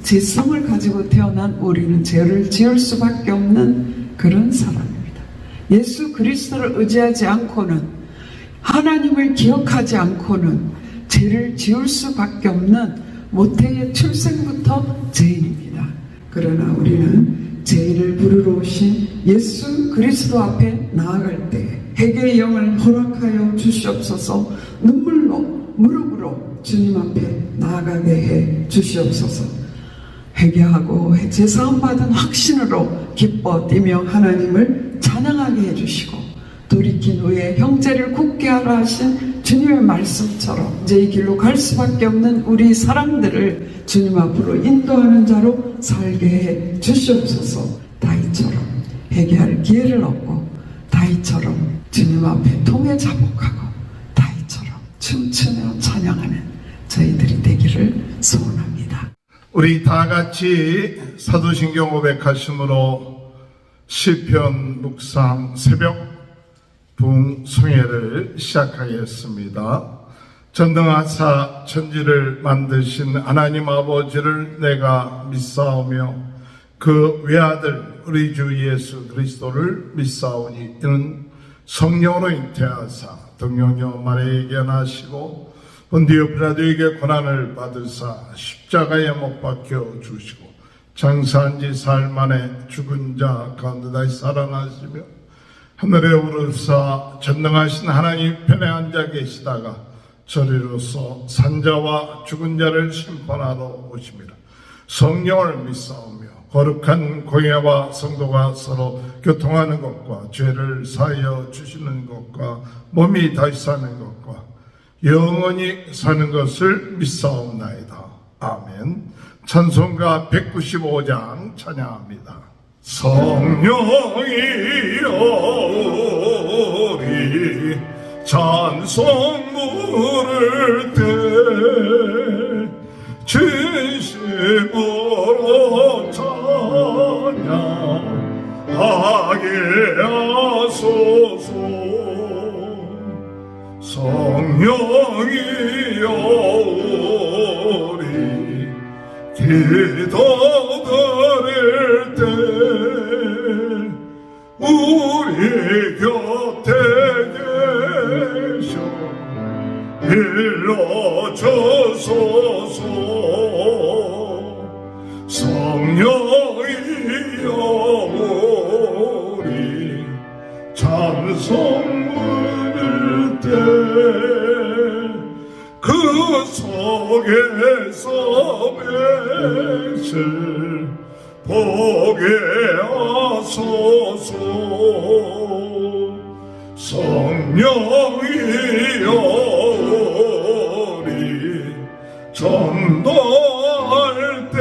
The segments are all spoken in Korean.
죄성을 가지고 태어난 우리는 죄를 지을 수밖에 없는 그런 사람입니다. 예수 그리스도를 의지하지 않고는, 하나님을 기억하지 않고는 죄를 지을 수밖에 없는 모태의 출생부터 죄인입니다. 그러나 우리는 죄인을 부르러 오신 예수 그리스도 앞에 나아갈 때 회개의 영을 허락하여 주시옵소서, 눈물로 무릎으로 주님 앞에 나아가게 해 주시옵소서. 회개하고 제사함 받은 확신으로 기뻐 뛰며 하나님을 찬양하게 해주시고, 돌이킨 후에 형제를 굳게 하라 하신 주님의 말씀처럼 이제 이 길로 갈 수밖에 없는 우리 사람들을 주님 앞으로 인도하는 자로 살게 해 주시옵소서. 다윗처럼 회개할 기회를 얻고, 다윗처럼 주님 앞에 통회 자복하고, 다윗처럼 춤추며 찬양하는 저희들이 되기를 소원합니다. 우리 다 같이 사도신경 고백하심으로 시편 묵상 새벽 붕송회를 시작하겠습니다. 전능하사 천지를 만드신 하나님 아버지를 내가 믿사오며 그 외아들 우리 주 예수 그리스도를 믿사오니 이는 성령으로 잉태하사 동정녀 마리아에게 나시고 본디오 빌라도에게 고난을 받으사 십자가에 못 박혀 주시고 장사한 지 사흘 만에 죽은 자 가운데 다시 살아나시며 하늘에 오르사 전능하신 하나님 편에 앉아 계시다가 저리로서 산자와 죽은 자를 심판하러 오십니다. 성령을 믿사오며 거룩한 공예와 성도가 서로 교통하는 것과 죄를 사하여 주시는 것과 몸이 다시 사는 것과 영원히 사는 것을 믿사옵나이다. 아멘. 찬송가 195장 찬양합니다. 성령이 오리 찬송 부를 때 진심으로 찬양하게 하소서. 성령이 오리 기도 드릴 때 우리 곁에 계셔 일러주소서. 성령이 오리 찬송 부를 때 그 속에서 맺을 보게 하소서. 성령이 오리 전도할 때에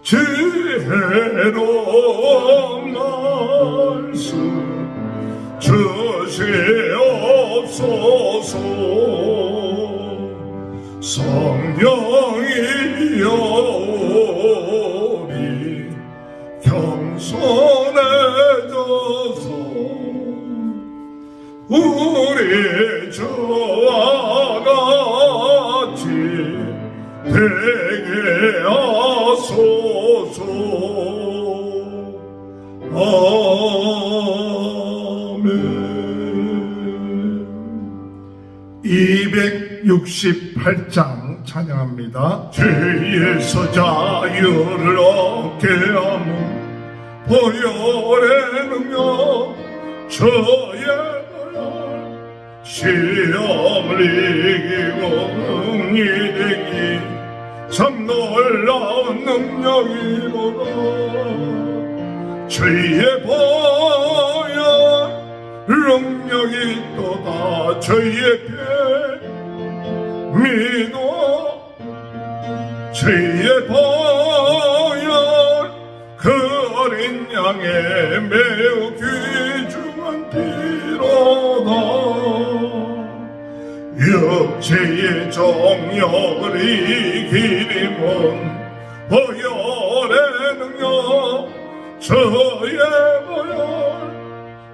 지혜로운 말씀 주시옵소서. 성령이 오리 겸손해져서 우리 주와 같이 되게 하소서. 아멘. 268장 찬양합니다. 죄에서 자유를 얻게 함은 보혈의 능력 저의 보혈 시험을 이기고 능히 되기 참 놀라운 능력이로다. 저의 보혈 능력이 또다. 저의 배 믿어 저의 보혈 그 어린 양의 매우 귀중한 피로다. 육체의 정욕을 이기림은 보혈의 능력 저의 보혈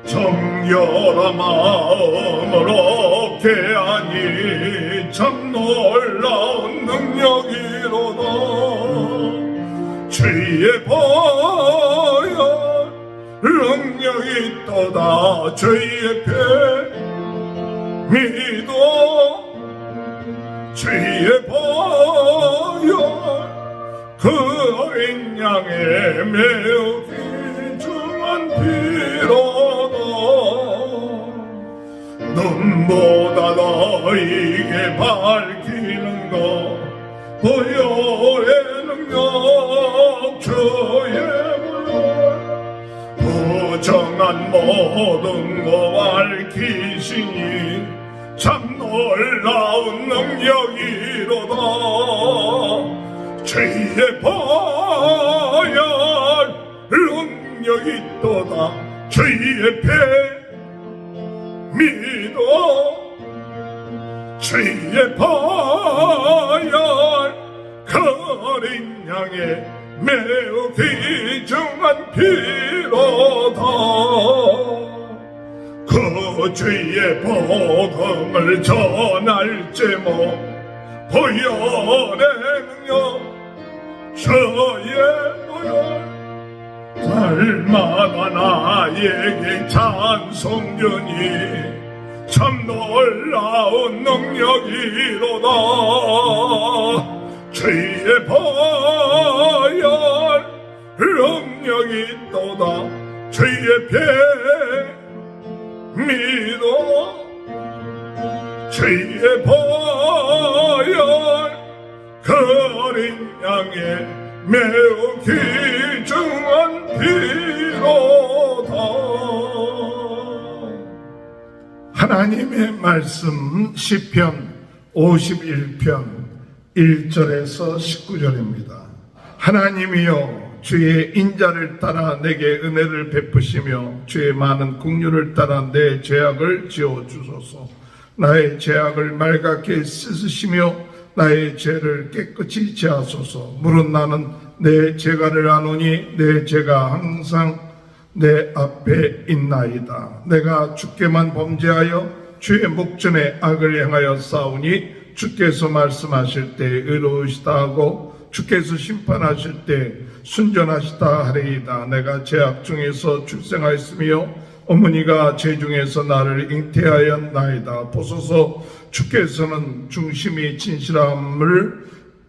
정결한 마음을 얻게 하니 참 놀라운 능력이 주의 보혈 능력이 또다 주의 피 믿어 주의 보혈 그 어린 양의 매우 귀중한 피로다 눈보다 너에게 밝히는 것 보혈의 능력 주의 보혈 부정한 모든 것 밝히시니 참 놀라운 능력이로다 주의 보혈 능력이 또다 주의 피 믿어 주의 보혈 그 어린 양의 매우 귀중한 피로다 그 주의 복음을 전할 제목 보혈의 능력 주의 보혈 날마다 나에게 찬송주니 참 놀라운 능력이로다 주의 보혈 능력이 또다 주의 피 믿어 주의 보혈 그 어린 양의 매우 귀중한 피로다. 하나님의 말씀 시편 51편 1절에서 19절입니다. 하나님이여 주의 인자를 따라 내게 은혜를 베푸시며 주의 많은 긍휼을 따라 내 죄악을 지어주소서. 나의 죄악을 말갛게 씻으시며 나의 죄를 깨끗이 제하소서. 물은 나는 내 죄가를 아노니 내 죄가 항상 내 앞에 있나이다. 내가 주께만 범죄하여 주의 목전에 악을 행하여 싸우니 주께서 말씀하실 때 의로우시다 하고 주께서 심판하실 때 순전하시다 하리이다. 내가 죄악 중에서 출생하였으며 어머니가 죄 중에서 나를 잉태하였나이다. 보소서 주께서는 중심이 진실함을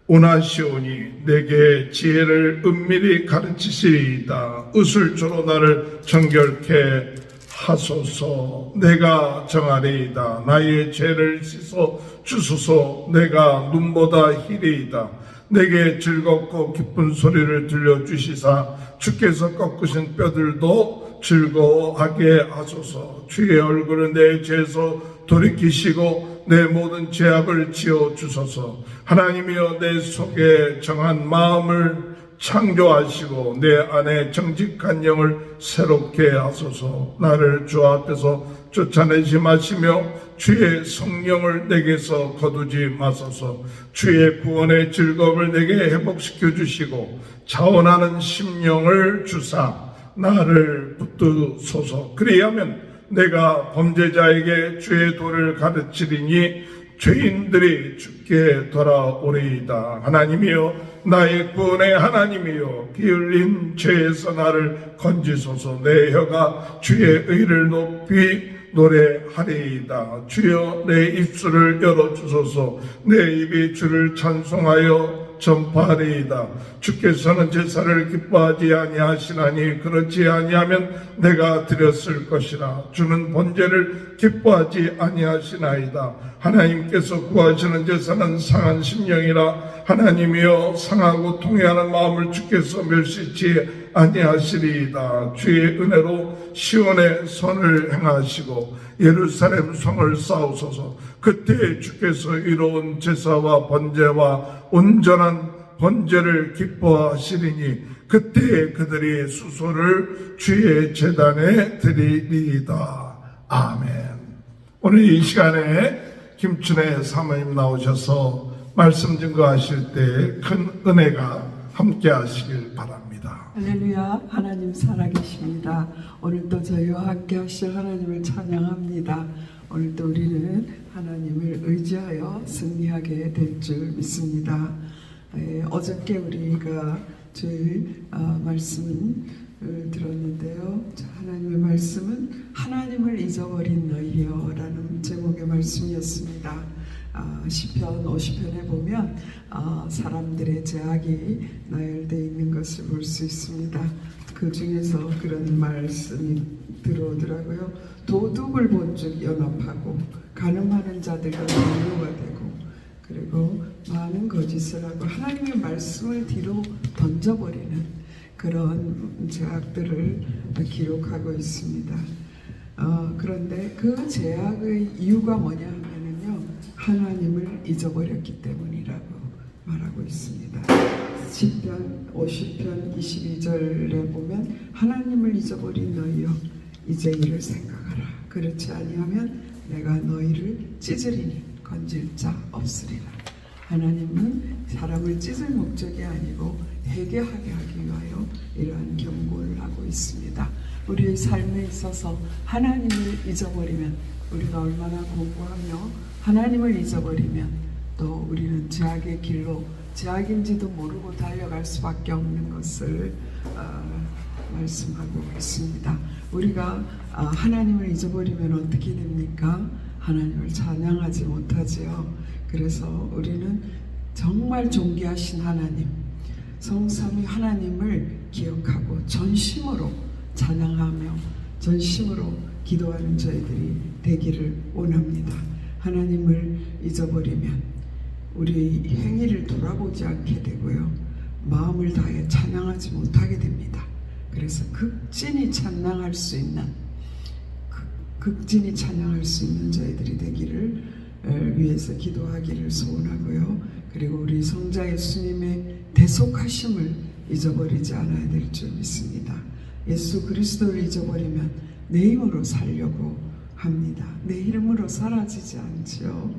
원하시오니 내게 지혜를 은밀히 가르치시리이다. 의술조로 나를 정결케 하소서. 내가 정하리이다. 나의 죄를 씻어 주소서. 내가 눈보다 희리이다. 내게 즐겁고 기쁜 소리를 들려주시사 주께서 꺾으신 뼈들도 즐거워하게 하소서. 주의 얼굴을 내 죄에서 돌이키시고 내 모든 죄악을 지어주소서. 하나님이여 내 속에 정한 마음을 창조하시고 내 안에 정직한 영을 새롭게 하소서. 나를 주 앞에서 쫓아내지 마시며 주의 성령을 내게서 거두지 마소서. 주의 구원의 즐거움을 내게 회복시켜 주시고 자원하는 심령을 주사 나를 붙드소서. 그리하면 내가 범죄자에게 주의 도를 가르치리니 죄인들이 주께 돌아오리이다. 하나님이여 나의 구원의 하나님이여 기울인 죄에서 나를 건지소서. 내 혀가 주의 의를 높이 노래하리이다. 주여 내 입술을 열어주소서. 내 입이 주를 찬송하여 전파하리이다. 주께서는 제사를 기뻐하지 아니하시나니 그렇지 아니하면 내가 드렸을 것이라. 주는 번제를 기뻐하지 아니하시나이다. 하나님께서 구하시는 제사는 상한 심령이라. 하나님이여 상하고 통회하는 마음을 주께서 멸시치 아니하시리이다. 주의 은혜로 시온의 선을 행하시고 예루살렘 성을 쌓으소서. 그때 주께서 이로운 제사와 번제와 온전한 번제를 기뻐하시리니 그때 그들이 수소를 주의 제단에 드리리이다. 아멘. 오늘 이 시간에 김춘혜 사모님 나오셔서 말씀 증거하실 때 큰 은혜가 함께 하시길 바랍니다. 할렐루야. 하나님 살아계십니다. 오늘도 저희와 함께 하실 하나님을 찬양합니다. 오늘도 우리는 하나님을 의지하여 승리하게 될 줄 믿습니다. 어저께 우리가 주일 말씀을 들었는데요. 하나님의 말씀은 하나님을 잊어버린 너희여라는 제목의 말씀이었습니다. 시편 50편에 보면 사람들의 제약이 나열되어 있는 것을 볼 수 있습니다. 그 중에서 그런 말씀이 들어오더라고요. 도둑을 본즉 연합하고 가늠하는 자들과 동료가 되고 그리고 많은 거짓을 하고 하나님의 말씀을 뒤로 던져버리는 그런 제약들을 기록하고 있습니다. 그런데 그 제약의 이유가 뭐냐 하면요, 하나님을 잊어버렸기 때문이라고 말하고 있습니다. 시편 50편 22절에 보면 하나님을 잊어버린 너희여 이제 이를 생각하라. 그렇지 아니하면 내가 너희를 찢으리니 건질 자 없으리라. 하나님은 사람을 찢을 목적이 아니고 회개하게 하기 위하여 이러한 경고를 하고 있습니다. 우리의 삶에 있어서 하나님을 잊어버리면 우리가 얼마나 공부하며 하나님을 잊어버리면 또 우리는 죄악의 길로 죄악인지도 모르고 달려갈 수밖에 없는 것을 말씀하고 있습니다. 우리가 하나님을 잊어버리면 어떻게 됩니까? 하나님을 찬양하지 못하지요. 그래서 우리는 정말 존귀하신 하나님, 성삼위 하나님을 기억하고 전심으로 찬양하며 전심으로 기도하는 저희들이 되기를 원합니다. 하나님을 잊어버리면 우리 행위를 돌아보지 않게 되고요, 마음을 다해 찬양하지 못하게 됩니다. 그래서 극진히 찬양할 수 있는 저희들이 되기를 위해서 기도하기를 소원하고요. 그리고 우리 성자 예수님의 대속하심을 잊어버리지 않아야 될 줄 믿습니다. 예수 그리스도를 잊어버리면 내 힘으로 살려고 합니다. 내 이름으로 사라지지 않지요.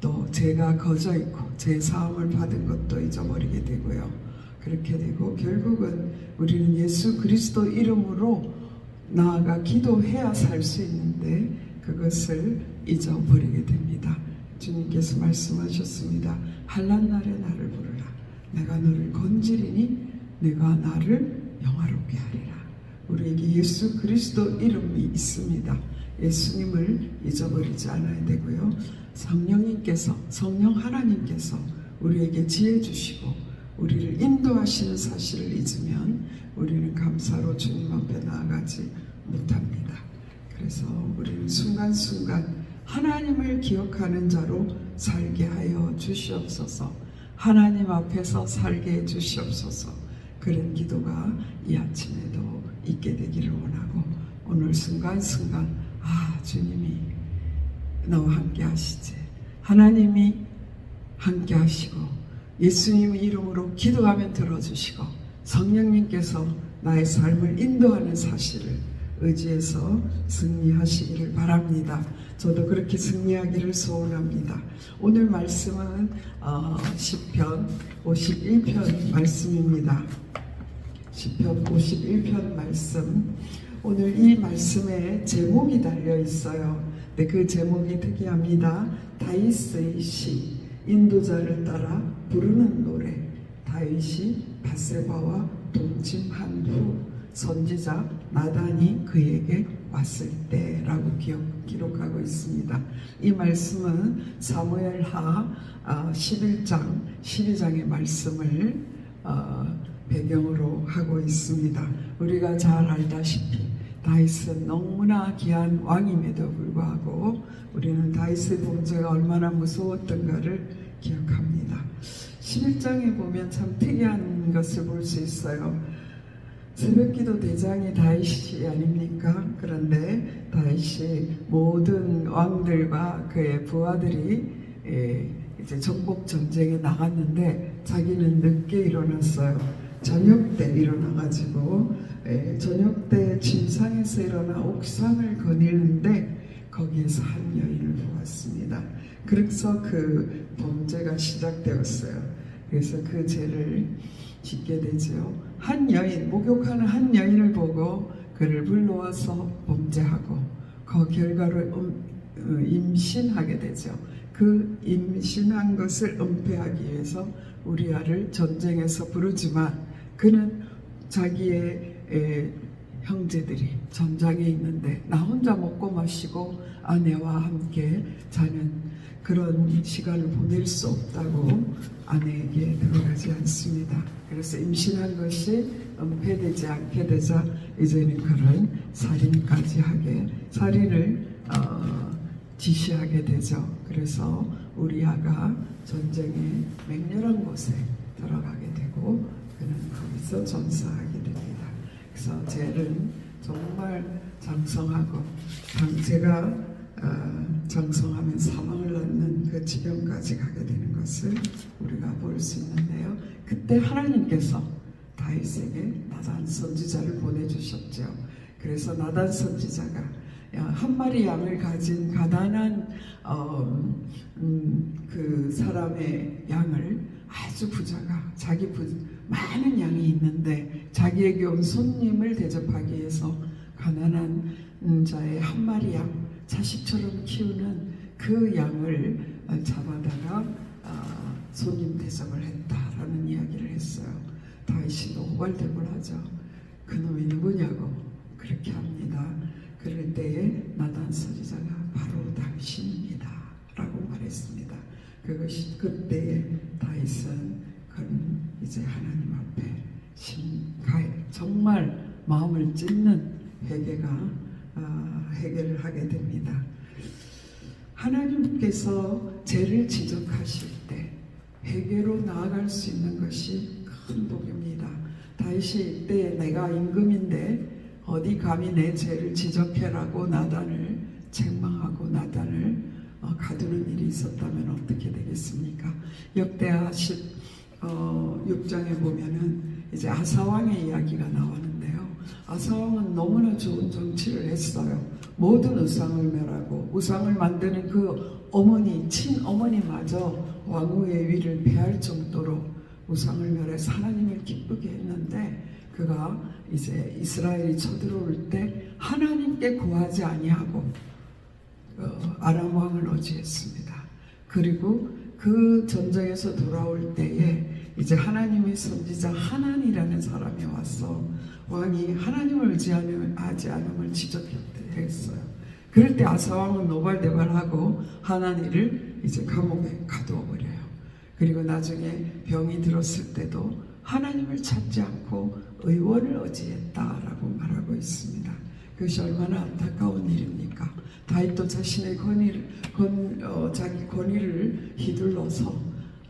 또 죄가 거저 있고 제 사함을 받은 것도 잊어버리게 되고요. 그렇게 되고 결국은 우리는 예수 그리스도 이름으로 나아가 기도해야 살 수 있는데 그것을 잊어버리게 됩니다. 주님께서 말씀하셨습니다. 환난 날에 나를 부르라. 내가 너를 건지리니 내가 나를 영화롭게 하리라. 우리에게 예수 그리스도 이름이 있습니다. 예수님을 잊어버리지 않아야 되고요. 성령 하나님께서 우리에게 지혜 주시고 우리를 인도하시는 사실을 잊으면 우리는 감사로 주님 앞에 나아가지 못합니다. 그래서 우리는 순간순간 하나님을 기억하는 자로 살게 하여 주시옵소서. 하나님 앞에서 살게 해 주시옵소서. 그런 기도가 이 아침에도 있게 되기를 원하고 오늘 순간순간 주님이 너와 함께 하시지, 하나님이 함께 하시고 예수님 이름으로 기도하면 들어주시고 성령님께서 나의 삶을 인도하는 사실을 의지해서 승리하시기를 바랍니다. 저도 그렇게 승리하기를 소원합니다. 오늘 말씀은 시편 51편 말씀입니다. 시편 51편 말씀. 오늘 이 말씀에 제목이 달려 있어요. 네, 그 제목이 특이합니다. 다윗의 시, 인도자를 따라 부르는 노래. 다윗이 밧세바와 동침한 후 선지자 나단이 그에게 왔을 때라고 기록하고 있습니다. 이 말씀은 사무엘하 11장 12장의 말씀을 배경으로 하고 있습니다. 우리가 잘 알다시피 다윗은 너무나 귀한 왕임에도 불구하고 우리는 다윗의 범죄가 얼마나 무서웠던가를 기억합니다. 11장에 보면 참 특이한 것을 볼 수 있어요. 새벽기도 대장이 다윗이 아닙니까? 그런데 다윗이 모든 왕들과 그의 부하들이 이제 정복 전쟁에 나갔는데 자기는 늦게 일어났어요. 저녁 때 일어나가지고 저녁 때 침상에서 일어나 옥상을 거닐는데 거기에서 한 여인을 보았습니다. 그래서 그 범죄가 시작되었어요. 그래서 그 죄를 짓게 되죠. 한 여인, 목욕하는 한 여인을 보고 그를 불러와서 범죄하고 그 결과로 임신하게 되죠. 그 임신한 것을 은폐하기 위해서 우리아를 전쟁에서 부르지만 그는 자기의 형제들이 전장에 있는데 나 혼자 먹고 마시고 아내와 함께 자는 그런 시간을 보낼 수 없다고 아내에게 들어가지 않습니다. 그래서 임신한 것이 은폐되지 않게 되자 이제는 그런 살인을 지시하게 되죠. 그래서 우리아가 전쟁의 맹렬한 곳에 들어가게 되고 그는 거기서 전사하게 됩니다. 그래서 젤은 정말 장성하고 제가 장성하면 사망을 낳는 그 지경까지 가게 되는 것을 우리가 볼 수 있는데요. 그때 하나님께서 다윗에게 나단 선지자를 보내주셨죠. 그래서 나단 선지자가 한 마리 양을 가진 가난한 그 사람의 양을 아주 부자가 많은 양이 있는데 자기에게 온 손님을 대접하기 위해서 가난한 자의 한 마리 양 자식처럼 키우는 그 양을 잡아다가 손님 대접을 했다라는 이야기를 했어요. 다윗이 노발대발 하죠. 그놈이 누구냐고 그렇게 합니다. 그럴 때에 나단 선지자가 바로 당신입니다 라고 말했습니다. 그것이 그때에 다윗은 이제 하나님 앞에 정말 마음을 찢는 회개를 하게 됩니다. 하나님께서 죄를 지적하실 때 회개로 나아갈 수 있는 것이 큰 복입니다. 다윗이 이때 내가 임금인데 어디 감히 내 죄를 지적해라고 나단을 책망하고 나단을 가두는 일이 있었다면 어떻게 되겠습니까? 역대하 6장에 보면은 이제 아사왕의 이야기가 나오는데요. 아사왕은 너무나 좋은 정치를 했어요. 모든 우상을 멸하고 우상을 만드는 그 친어머니마저 왕후의 위를 배할 정도로 우상을 멸해서 하나님을 기쁘게 했는데 그가 이제 이스라엘이 쳐들어올 때 하나님께 구하지 아니하고 아람 왕을 어지했습니다. 그리고 그 전쟁에서 돌아올 때에 이제 하나님의 선지자 하난이라는 사람이 와서 왕이 하나님을 의지하지 않음을 지적했어요. 그럴 때 아사왕은 노발대발하고 하나니를 이제 감옥에 가두어 버려요. 그리고 나중에 병이 들었을 때도 하나님을 찾지 않고 의원을 의지했다라고 말하고 있습니다. 그것이 얼마나 안타까운 일입니까? 다윗도 자신의 자기 권위를 휘둘러서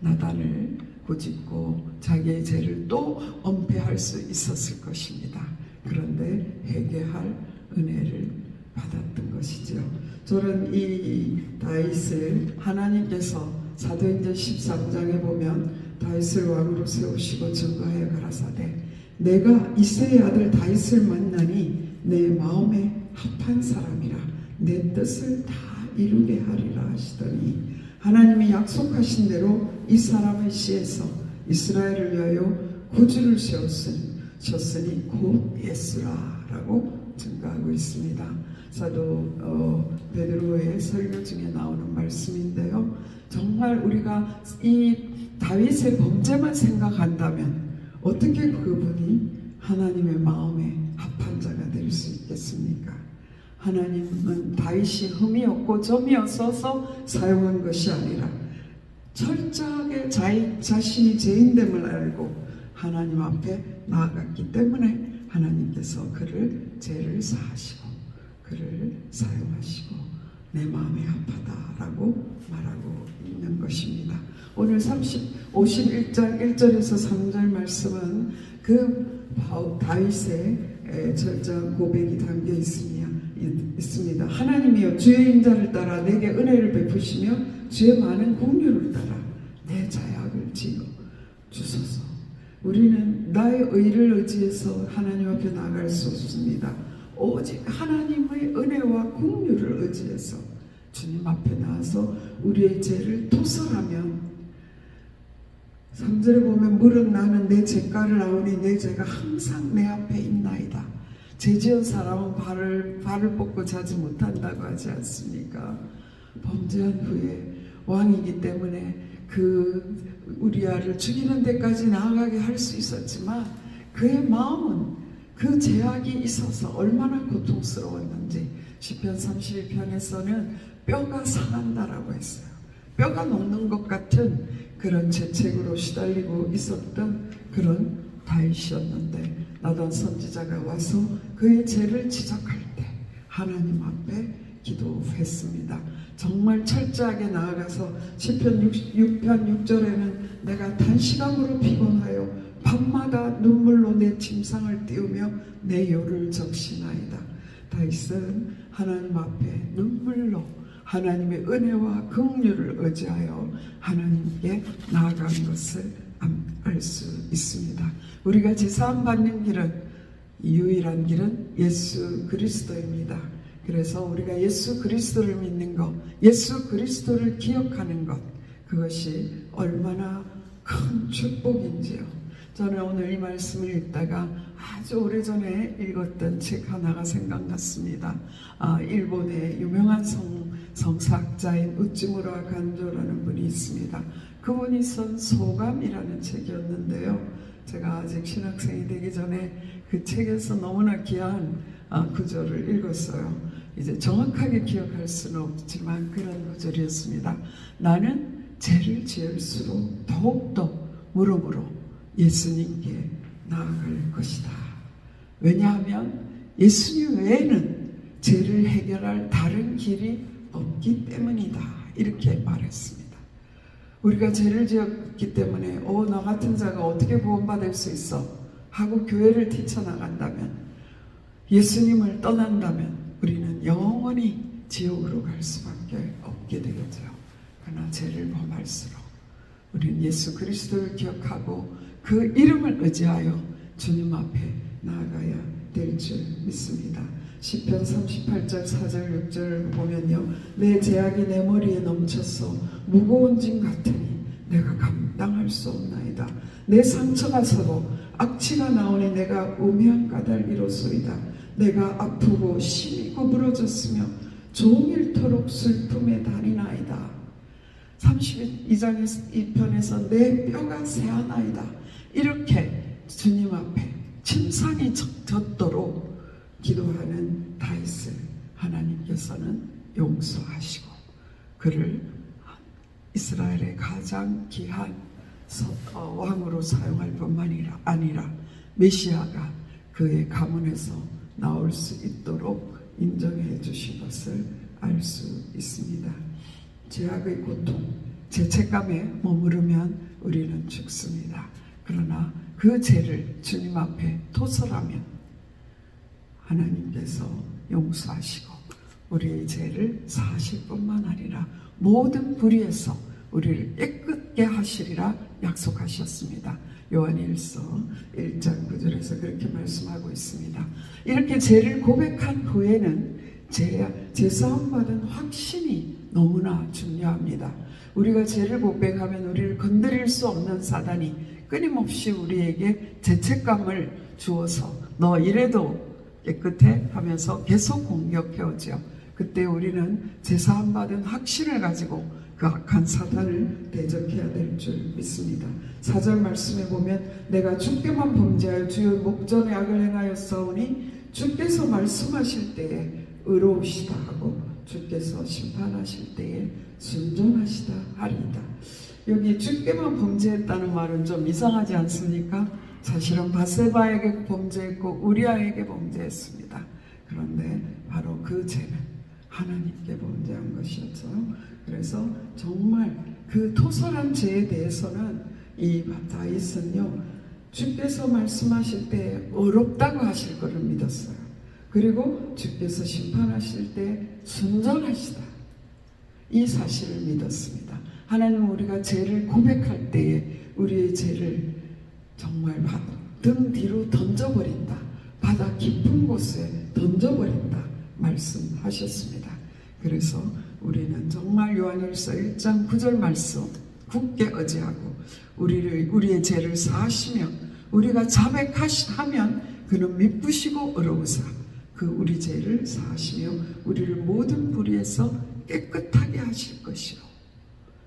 나단을 꾸짖고 자기의 죄를 또 은폐할 수 있었을 것입니다. 그런데 회개할 은혜를 받았던 것이죠. 저는 이 다윗을 하나님께서 사도행전 13장에 보면 다윗을 왕으로 세우시고 증거하여 가라사대 내가 이새의 아들 다윗을 만나니 내 마음에 합한 사람이라 내 뜻을 다 이루게 하리라 하시더니 하나님이 약속하신 대로 이 사람의 씨에서 이스라엘을 위하여 구주를 세웠으니 곧 예수라라고 증거하고 있습니다. 사도 베드로의 설교 중에 나오는 말씀인데요. 정말 우리가 이 다윗의 범죄만 생각한다면 어떻게 그분이 하나님의 마음에 합한 자가 될 수 있겠습니까? 하나님은 다윗이 흠이 없고 점이 없어서 사용한 것이 아니라 철저하게 자신이 죄인됨을 알고 하나님 앞에 나아갔기 때문에 하나님께서 그를 죄를 사하시고 그를 사용하시고 내 마음에 합하다라고 말하고 있는 것입니다. 오늘 51장 1절에서 3절 말씀은 그 다윗의 철저한 고백이 담겨 있습니다. 하나님이여 주의 인자를 따라 내게 은혜를 베푸시며 주의 많은 공유를 따라 내 자약을 지어 주소서. 우리는 나의 의를 의지해서 하나님 앞에 나갈 수 없습니다. 오직 하나님의 은혜와 공유를 의지해서 주님 앞에 나와서 우리의 죄를 토설하면 3절에 보면 무릇 나는 내 죄가를 아오니 내 죄가 항상 내 앞에 있나이다. 죄지은 사람은 발을 뻗고 자지 못한다고 하지 않습니까? 범죄한 후에 왕이기 때문에 그 우리아를 죽이는 데까지 나아가게 할 수 있었지만 그의 마음은 그 제약이 있어서 얼마나 고통스러웠는지 시편 32편에서는 뼈가 상한다라고 했어요. 뼈가 녹는 것 같은 그런 재책으로 시달리고 있었던 그런 다윗이었는데 나단 선지자가 와서 그의 죄를 지적할 때 하나님 앞에 기도했습니다. 정말 철저하게 나아가서 시편 6편 6절에는 내가 단시간으로 피곤하여 밤마다 눈물로 내 침상을 띄우며 내 요를 적시나이다. 다윗은 하나님 앞에 눈물로 하나님의 은혜와 긍휼을 의지하여 하나님께 나아간 것을 알 수 있습니다. 우리가 제사함 받는 길은 유일한 길은 예수 그리스도입니다. 그래서 우리가 예수 그리스도를 믿는 것, 예수 그리스도를 기억하는 것, 그것이 얼마나 큰 축복인지요. 저는 오늘 이 말씀을 읽다가 아주 오래전에 읽었던 책 하나가 생각났습니다. 일본의 유명한 성사학자인 우찌무라 간조라는 분이 있습니다. 그분이 쓴 소감이라는 책이었는데요. 제가 아직 신학생이 되기 전에 그 책에서 너무나 귀한 구절을 읽었어요. 이제 정확하게 기억할 수는 없지만 그런 구절이었습니다. 나는 죄를 지을수록 더욱더 무릎으로 예수님께 나아갈 것이다. 왜냐하면 예수님 외에는 죄를 해결할 다른 길이 없기 때문이다. 이렇게 말했습니다. 우리가 죄를 지었기 때문에 나 같은 자가 어떻게 구원받을 수 있어? 하고 교회를 뛰쳐나간다면, 예수님을 떠난다면 우리는 영원히 지옥으로 갈 수밖에 없게 되겠죠. 그러나 죄를 범할수록 우리는 예수 그리스도를 기억하고 그 이름을 의지하여 주님 앞에 나아가야 될 줄 믿습니다. 시편 38절 4절 6절을 보면요, 내 죄악이 내 머리에 넘쳐서 무거운 짐 같으니 내가 감당할 수 없나이다. 내 상처가 서고 악취가 나오니 내가 우매한 까닭이로소이다. 내가 아프고 심히 구부러졌으며 종일토록 슬픔에 다니나이다. 32장 2편에서 내 뼈가 새하나이다. 이렇게 주님 앞에 침상이 젖도록 기도하는 다윗을 하나님께서는 용서하시고 그를 이스라엘의 가장 귀한 왕으로 사용할 뿐만 아니라 메시아가 그의 가문에서 나올 수 있도록 인정해 주신 것을 알 수 있습니다. 죄악의 고통, 죄책감에 머무르면 우리는 죽습니다. 그러나 그 죄를 주님 앞에 토설하면 하나님께서 용서하시고 우리의 죄를 사하실 뿐만 아니라 모든 불의에서 우리를 깨끗게 하시리라 약속하셨습니다. 요한일서 1장 9절에서 그렇게 말씀하고 있습니다. 이렇게 죄를 고백한 후에는 제사함 받은 확신이 너무나 중요합니다. 우리가 죄를 고백하면 우리를 건드릴 수 없는 사단이 끊임없이 우리에게 죄책감을 주어서 너 이래도 깨끗해? 하면서 계속 공격해오죠. 그때 우리는 제사함 받은 확신을 가지고 그 악한 사단을 대적해야 될 줄 믿습니다. 4절 말씀에 보면 내가 주께만 범죄하여 주의 목전에 악을 행하였사오니 주께서 말씀하실 때에 의로우시다 하고 주께서 심판하실 때에 순종하시다 하리이다. 여기 주께만 범죄했다는 말은 좀 이상하지 않습니까? 사실은 바세바에게 범죄했고 우리아에게 범죄했습니다. 그런데 바로 그 죄는 하나님께 범죄한 것이었죠. 그래서 정말 그 토설한 죄에 대해서는 이 다윗은요, 주께서 말씀하실 때 어렵다고 하실 것을 믿었어요. 그리고 주께서 심판하실 때 순종하시다, 이 사실을 믿었습니다. 하나님은 우리가 죄를 고백할 때에 우리의 죄를 정말 등 뒤로 던져버린다, 바다 깊은 곳에 던져버린다 말씀하셨습니다. 그래서 우리는 정말 요한일서 1장 9절 말씀 굳게 의지하고 우리의 죄를 사하시며 우리가 자백하면 그는 미쁘시고 의로우사 그 우리 죄를 사하시며 우리를 모든 불의에서 깨끗하게 하실 것이요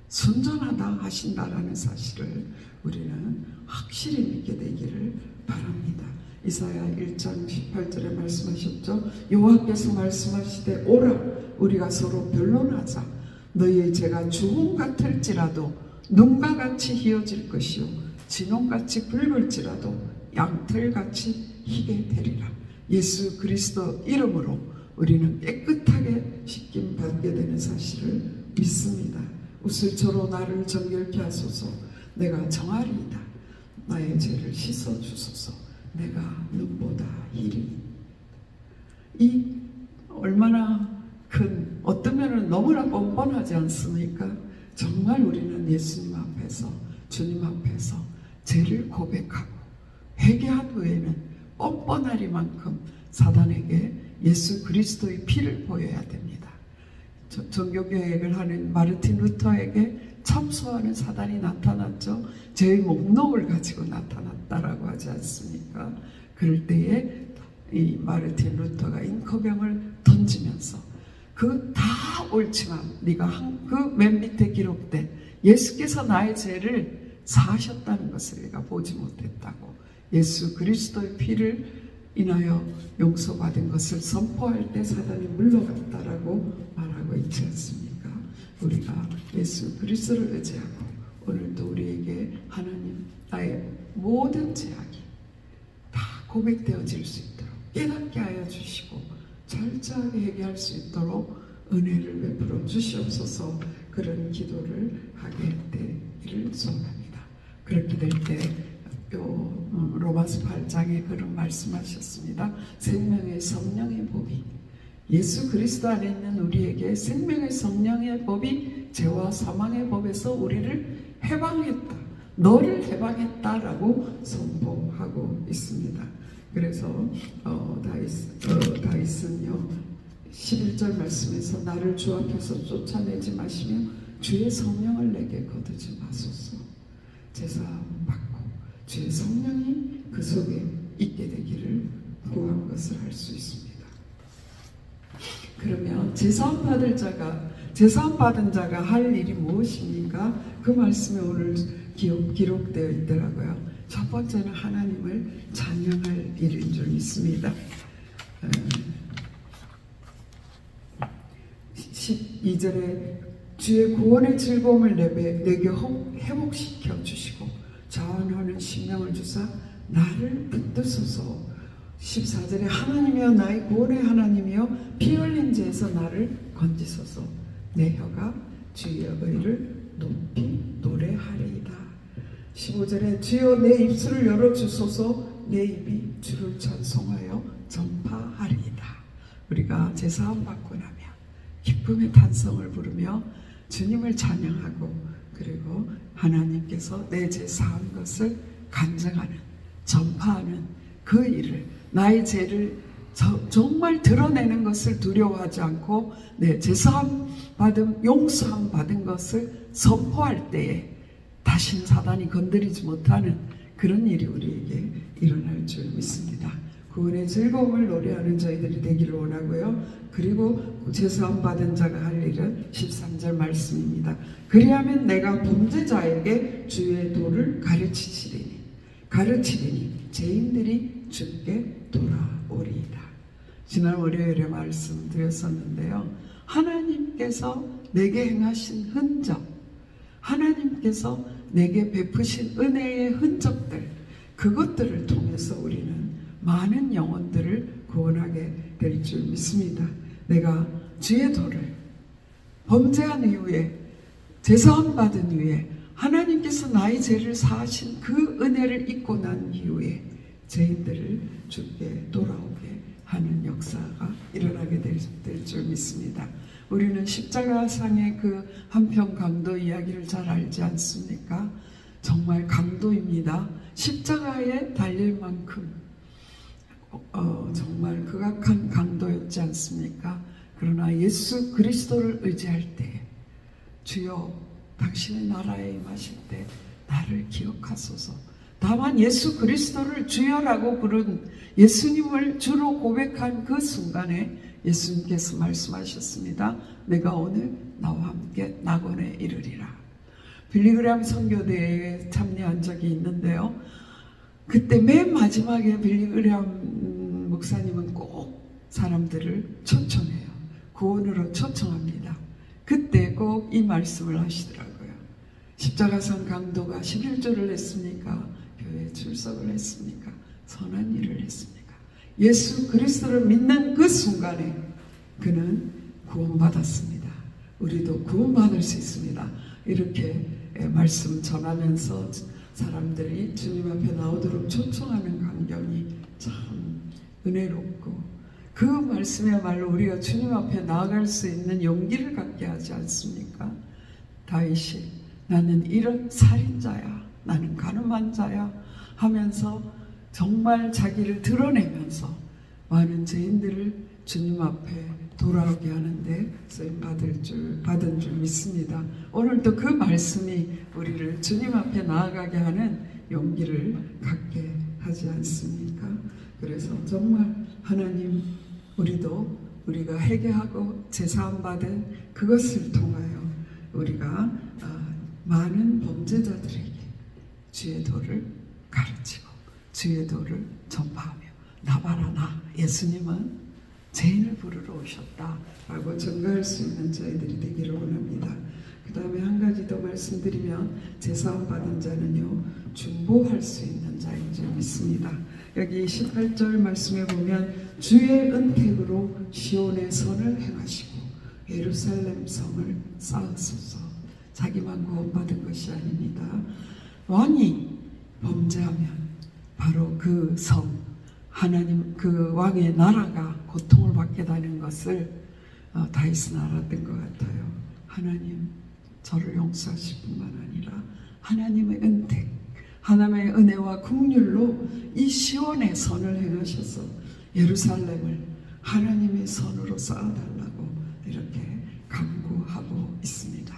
순전하다 하신다라는 사실을 우리는 확실히 믿게 되기를 바랍니다. 이사야 1장 18절에 말씀하셨죠. 여호와께서 말씀하시되 오라 우리가 서로 변론하자. 너희의 죄가 주홍 같을지라도 눈과 같이 희어질 것이요 진홍같이 붉을지라도 양털같이 희게 되리라. 예수 그리스도 이름으로 우리는 깨끗하게 씻김 받게 되는 사실을 믿습니다. 우슬초로 나를 정결케 하소서. 내가 정하리이다. 나의 죄를 씻어 주소서. 내가 눈보다 희리. 이 얼마나 큰, 어떤 면은 너무나 뻔뻔하지 않습니까? 정말 우리는 예수님 앞에서, 주님 앞에서 죄를 고백하고 회개한 후에는 뻔뻔하리만큼 사단에게 예수 그리스도의 피를 보여야 됩니다. 종교개혁을 하는 마르틴 루터에게 참소하는 사단이 나타났죠. 죄의 목록을 가지고 나타났다라고 하지 않습니까? 그럴 때에 이 마르틴 루터가 잉커병을 던지면서 그 다 옳지만 네가 그 맨 밑에 기록된 예수께서 나의 죄를 사하셨다는 것을 내가 보지 못했다고, 예수 그리스도의 피를 인하여 용서받은 것을 선포할 때 사단이 물러갔다라고 말하고 있지 않습니까? 우리가 예수 그리스도를 의지하고 오늘도 우리에게 하나님 나의 모든 죄악이 다 고백되어질 수 있도록 깨닫게 하여 주시고 철저하게 회개할 수 있도록 은혜를 베풀어 주시옵소서. 그런 기도를 하게 되기를 소원합니다. 그렇게 될 때 로마서 8장에 그런 말씀하셨습니다. 생명의 성령의 법이, 예수 그리스도 안에 있는 우리에게 생명의 성령의 법이 죄와 사망의 법에서 우리를 해방했다, 너를 해방했다라고 선포하고 있습니다. 그래서 다윗은요 11절 말씀에서 나를 주 앞에서 쫓아내지 마시며 주의 성령을 내게 거두지 마소서. 제사함 받고 주의 성령이 그 속에 있게 되기를 구한 것을 할 수 있습니다. 그러면 제사함 받은 자가 할 일이 무엇입니까? 그 말씀에 오늘 기록되어 있더라고요. 첫 번째는 하나님을 찬양할 일인 줄 믿습니다. 12절에 주의 구원의 즐거움을 내게 회복시켜 주시고 자원하는 심령을 주사 나를 붙드소서. 14절에 하나님이여 나의 구원의 하나님이여 피 흘린 죄에서 나를 건지소서. 내 혀가 주의 의를 높이 노래하리이다. 15절에 주여 내 입술을 열어주소서. 내 입이 주를 찬송하여 전파하리이다. 우리가 제사함 받고 나면 기쁨의 탄성을 부르며 주님을 찬양하고, 그리고 하나님께서 내 죄 사한 것을 간증하는, 전파하는 그 일을, 나의 죄를 정말 드러내는 것을 두려워하지 않고 내 제사함 받은, 용서함 받은 것을 선포할 때에 다시는 사단이 건드리지 못하는 그런 일이 우리에게 일어날 줄 믿습니다. 구원의 즐거움을 노래하는 저희들이 되기를 원하고요. 그리고 제사함 받은 자가 할 일은 13절 말씀입니다. 그리하면 내가 범죄자에게 주의 도를 가르치리니 죄인들이 주께 돌아오리이다. 지난 월요일에 말씀드렸었는데요. 하나님께서 내게 행하신 흔적, 하나님께서 내게 베푸신 은혜의 흔적들, 그것들을 통해서 우리는 많은 영혼들을 구원하게 될 줄 믿습니다. 내가 주의 도를 범죄한 이후에, 제사함 받은 이후에, 하나님께서 나의 죄를 사하신 그 은혜를 잊고 난 이후에 죄인들을 주께 돌아오게 하는 역사가 일어나게 될 줄 믿습니다. 우리는 십자가상의 그 한편 강도 이야기를 잘 알지 않습니까? 정말 강도입니다. 십자가에 달릴 만큼 정말 극악한 강도였지 않습니까? 그러나 예수 그리스도를 의지할 때, 주여 당신의 나라에 임하실 때 나를 기억하소서. 다만 예수 그리스도를 주여라고 부른, 예수님을 주로 고백한 그 순간에 예수님께서 말씀하셨습니다. 내가 오늘 나와 함께 낙원에 이르리라. 빌리그람 선교대회에 참여한 적이 있는데요. 그때 맨 마지막에 빌리그람 목사님은 꼭 사람들을 초청해요. 구원으로 초청합니다. 그때 꼭 이 말씀을 하시더라고요. 십자가상 강도가 11조를 했습니까? 교회에 출석을 했습니까? 선한 일을 했습니까? 예수 그리스도를 믿는 그 순간에 그는 구원받았습니다. 우리도 구원받을 수 있습니다. 이렇게 말씀 전하면서 사람들이 주님 앞에 나오도록 초청하는 광경이 참 은혜롭고, 그 말씀이야말로 우리가 주님 앞에 나아갈 수 있는 용기를 갖게 하지 않습니까? 다윗이 나는 이런 살인자야, 나는 가늠한 자야 하면서 정말 자기를 드러내면서 많은 죄인들을 주님 앞에 돌아오게 하는데 쓰임 받은 줄 믿습니다. 오늘도 그 말씀이 우리를 주님 앞에 나아가게 하는 용기를 갖게 하지 않습니까? 그래서 정말 하나님, 우리가 회개하고 제사함 받은 그것을 통하여 우리가 많은 범죄자들에게 주의 도를 가르치고 주의 도를 전파하며 나봐라, 나 예수님은 죄인을 부르러 오셨다라고 증거할 수 있는 저희들이 되기를 원합니다. 그 다음에 한 가지 더 말씀드리면, 제사함 받은 자는요 중보할 수 있는 자인 줄 믿습니다. 여기 18절 말씀에 보면 주의 은택으로 시온의 선을 행하시고 예루살렘 성을 쌓으소서. 자기만 구원받은 것이 아닙니다. 왕이 범죄하면 바로 그 성, 하나님 그 왕의 나라가 고통을 받게 되는 것을 다윗은 알았던 것 같아요. 하나님 저를 용서하실 뿐만 아니라 하나님의 은택, 하나님의 은혜와 긍휼로 이 시온의 선을 행하셔서 예루살렘을 하나님의 선으로 쌓아달라고 이렇게 간구하고 있습니다.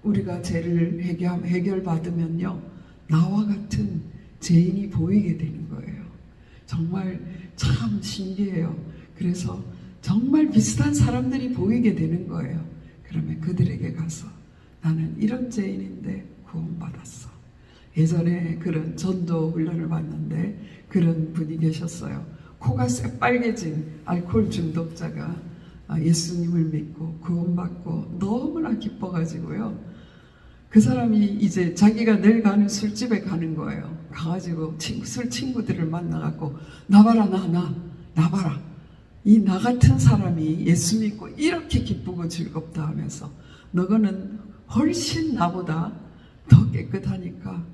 우리가 죄를 해결받으면요 나와 같은 죄인이 보이게 되는 거예요. 정말 참 신기해요. 그래서 정말 비슷한 사람들이 보이게 되는 거예요. 그러면 그들에게 가서 나는 이런 죄인인데 구원받았어. 예전에 그런 전도 훈련을 받는데 그런 분이 계셨어요. 코가 새빨개진 알코올 중독자가 예수님을 믿고 구원받고 너무나 기뻐가지고요. 그 사람이 이제 자기가 늘 가는 술집에 가는 거예요. 가가지고 술 친구들을 만나갖고 나봐라, 나봐라. 이 나 같은 사람이 예수 믿고 이렇게 기쁘고 즐겁다 하면서 너거는 훨씬 나보다 더 깨끗하니까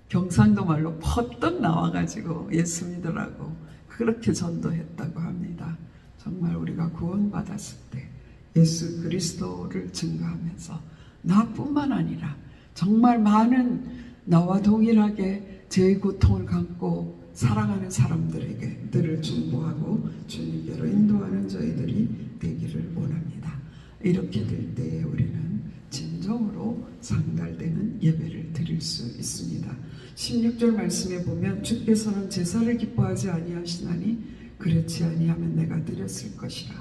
경상도 말로 퍼뜩 나와가지고 예수 믿으라고 그렇게 전도했다고 합니다. 정말 우리가 구원받았을 때 예수 그리스도를 증거하면서 나뿐만 아니라 정말 많은 나와 동일하게 죄의 고통을 갖고 살아가는 사람들을 중보하고 주님께로 인도하는 저희들이 되기를 원합니다. 이렇게 될 때에 우리는 진정으로 상달되는 예배를 드릴 수 있습니다. 16절 말씀에 보면 주께서는 제사를 기뻐하지 아니하시나니 그렇지 아니하면 내가 드렸을 것이라.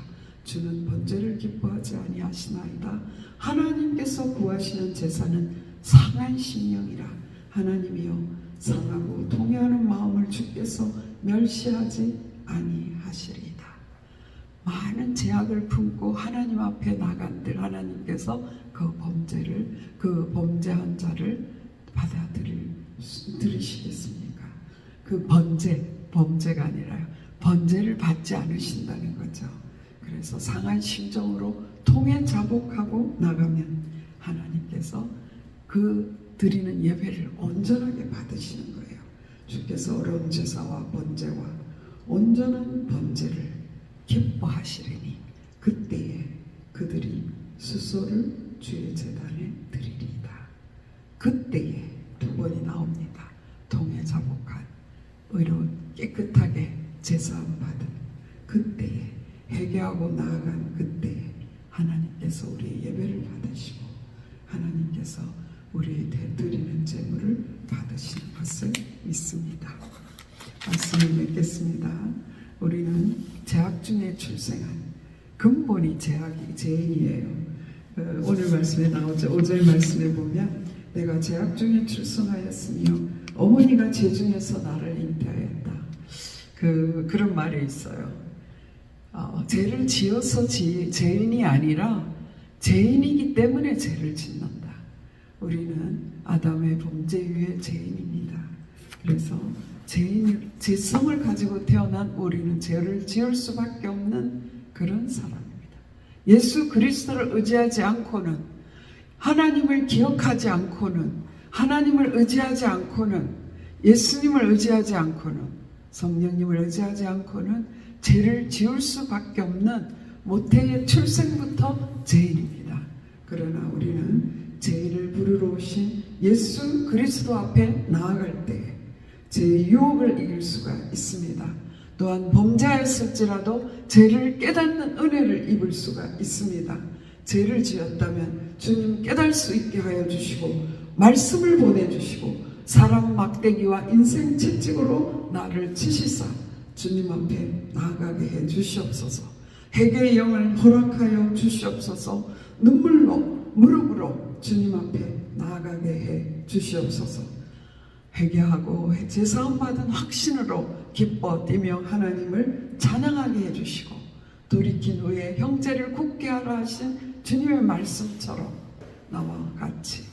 주는 번제를 기뻐하지 아니하시나이다. 하나님께서 구하시는 제사는 상한 심령이라. 하나님이여 상하고 통회하는 마음을 주께서 멸시하지 아니하시리이다. 많은 제약을 품고 하나님 앞에 나간들 하나님께서 그 범죄한 자를 받아들이시겠습니까? 그 범죄가 아니라요. 번제를 받지 않으신다는 거죠. 그래서 상한 심정으로 통해 자복하고 나가면 하나님께서 그 드리는 예배를 온전하게 받으시는 거예요. 주께서 어려운 제사와 번제와 온전한 번제를 기뻐하시리니 그때에 그들이 수소를 주의 제단에 드리리이다. 그때에 두 번이 나옵니다. 통해 자복한 의로운 깨끗하게 제사함 받은 그때에 회개하고 나아간 그때에 하나님께서 우리의 예배를 받으시고 하나님께서 우리의 되드리는 제물을 받으시는 것을 믿습니다. 말씀을 맺겠습니다. 우리는 죄악 중에 출생한 근본이 죄인이에요. 오늘 말씀에 나오죠. 5절 말씀에 보면 내가 재학 중에 출생하였으며 어머니가 재중에서 나를 잉태하였다. 그런 말이 있어요. 죄를 지어서 죄인이 아니라 죄인이기 때문에 죄를 짓는다. 우리는 아담의 범죄 위에 죄인입니다. 그래서 죄성을 가지고 태어난 우리는 죄를 지을 수밖에 없는 그런 사람입니다. 예수 그리스도를 의지하지 않고는, 하나님을 기억하지 않고는, 하나님을 의지하지 않고는, 예수님을 의지하지 않고는, 성령님을 의지하지 않고는 죄를 지을 수밖에 없는 모태의 출생부터 죄인입니다. 그러나 우리는 죄인을 부르러 오신 예수 그리스도 앞에 나아갈 때 죄의 유혹을 이길 수가 있습니다. 또한 범죄하였을지라도 죄를 깨닫는 은혜를 입을 수가 있습니다. 죄를 지었다면 주님 깨달을 수 있게 하여 주시고 말씀을 보내주시고 사람 막대기와 인생 채찍으로 나를 치시사 주님 앞에 나아가게 해 주시옵소서. 회개의 영을 허락하여 주시옵소서. 눈물로 무릎으로 주님 앞에 나아가게 해 주시옵소서. 회개하고 제사함 받은 확신으로 기뻐 뛰며 하나님을 찬양하게 해주시고 돌이킨 후에 형제를 굳게 하라 하신 주님의 말씀처럼 나와 같이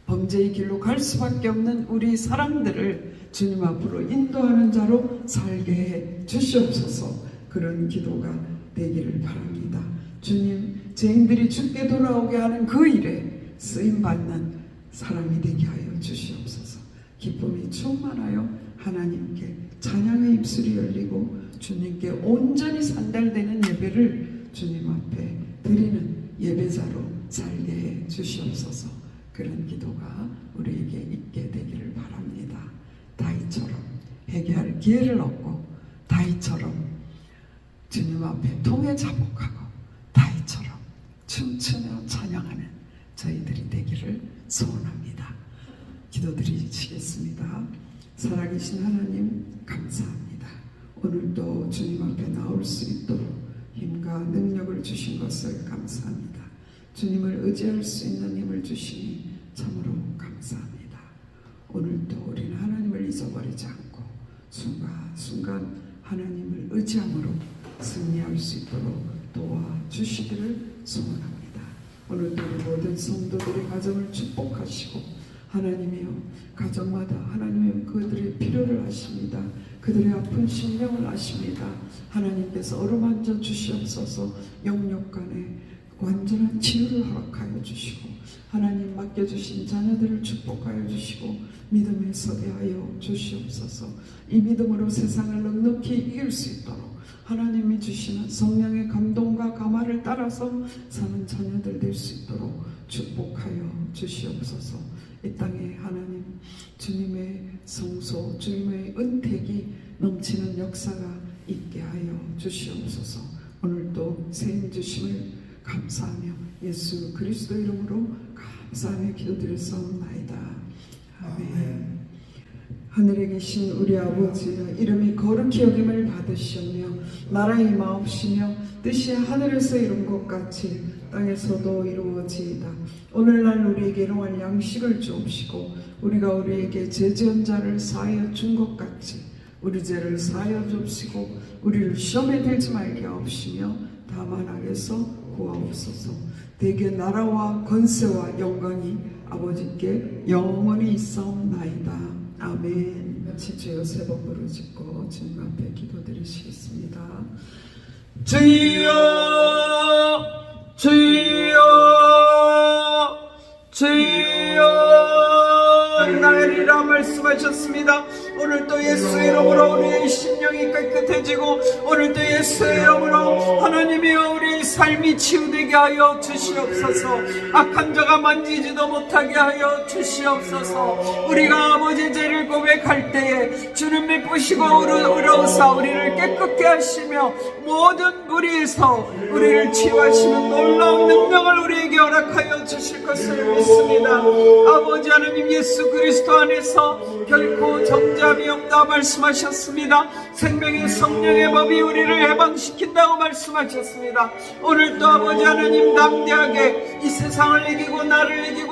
범죄의 길로 갈 수밖에 없는 우리 사람들을 주님 앞으로 인도하는 자로 살게 해 주시옵소서. 그런 기도가 되기를 바랍니다. 주님, 죄인들이 주께 돌아오게 하는 그 일에 쓰임받는 사람이 되게 하여 주시옵소서. 기쁨이 충만하여 하나님께 찬양의 입술이 열리고 주님께 온전히 산달되는 예배를 주님 앞에 드리는 예배자로 살게 해 주시옵소서. 그런 기도가 우리에게 있게 되기를 바랍니다. 다윗처럼 회개할 기회를 얻고 다윗처럼 주님 앞에 통에 자복하고 다윗처럼 춤추며 찬양하는 저희들이 되기를 소원합니다. 기도드리시겠습니다. 살아계신 하나님 감사합니다. 오늘도 주님 앞에 나올 수 있도록 힘과 능력을 주신 것을 감사합니다. 주님을 의지할 수 있는 힘을 주시니 참으로 감사합니다. 오늘도 우리는 하나님을 잊어버리지 않고 순간순간 하나님을 의지함으로 승리할 수 있도록 도와주시기를 소원합니다. 오늘도 우리 모든 성도들의 가정을 축복하시고 하나님이여 가정마다 하나님의 그들의 필요를 아십니다. 그들의 아픈 심령을 아십니다. 하나님께서 어루만져 주시옵소서. 영육간에 완전한 치유를 허락하여 주시고 하나님 맡겨주신 자녀들을 축복하여 주시고 믿음에 서게 하여 주시옵소서. 이 믿음으로 세상을 넉넉히 이길 수 있도록 하나님이 주시는 성령의 감동과 감화를 따라서 사는 자녀들 될 수 있도록 축복하여 주시옵소서. 이 땅에 하나님 주님의 성소 주님의 은택이 넘치는 역사가 있게 하여 주시옵소서. 오늘도 세임 주심을 감사하며 예수 그리스도 이름으로 감사하며 기도드렸사옵나이다. 아멘. 하늘에 계신 우리 아버지여 이름이 거룩히 여김을 받으시며 나라의 임하옵시며 뜻이 하늘에서 이룬 것 같이 땅에서도 이루어지이다. 오늘날 우리에게 일용할 양식을 주옵시고 우리가 우리에게 죄 지은 자를 사하여 준 것 같이 우리 죄를 사하여 주옵시고 우리를 시험에 들지 말게 하옵시며 다만 악에서 구하옵소서. 대개 나라와 권세와 영광이 아버지께 영원히 있사옵나이다. 아멘. 같이 주여 세 번 부르짖고 주님 앞에 기도드리시겠습니다. 주여 주여 주여 나으리라 말씀하셨습니다. 오늘도 예수 이름으로 우리의 심령이 깨끗해지고 오늘도 예수 이름으로 하나님이여 우리의 삶이 치유되게 하여 주시옵소서. 악한 자가 만지지도 못하게 하여 주시옵소서. 우리가 아버지 죄를 고백할 때에 주는 미쁘시고 의로우사 우리를 깨끗게 하시며 모든 무리에서 우리를 치유하시는 놀라운 능력을 우리에게 허락하여 주실 것을 믿습니다. 아버지 하나님 예수 그리스도 안에서 결코 정죄 사람이 없다 말씀하셨습니다. 생명의 성령의 법이 우리를 해방시킨다고 말씀하셨습니다. 오늘도 아버지 하나님 담대하게 이 세상을 이기고 나를 이기고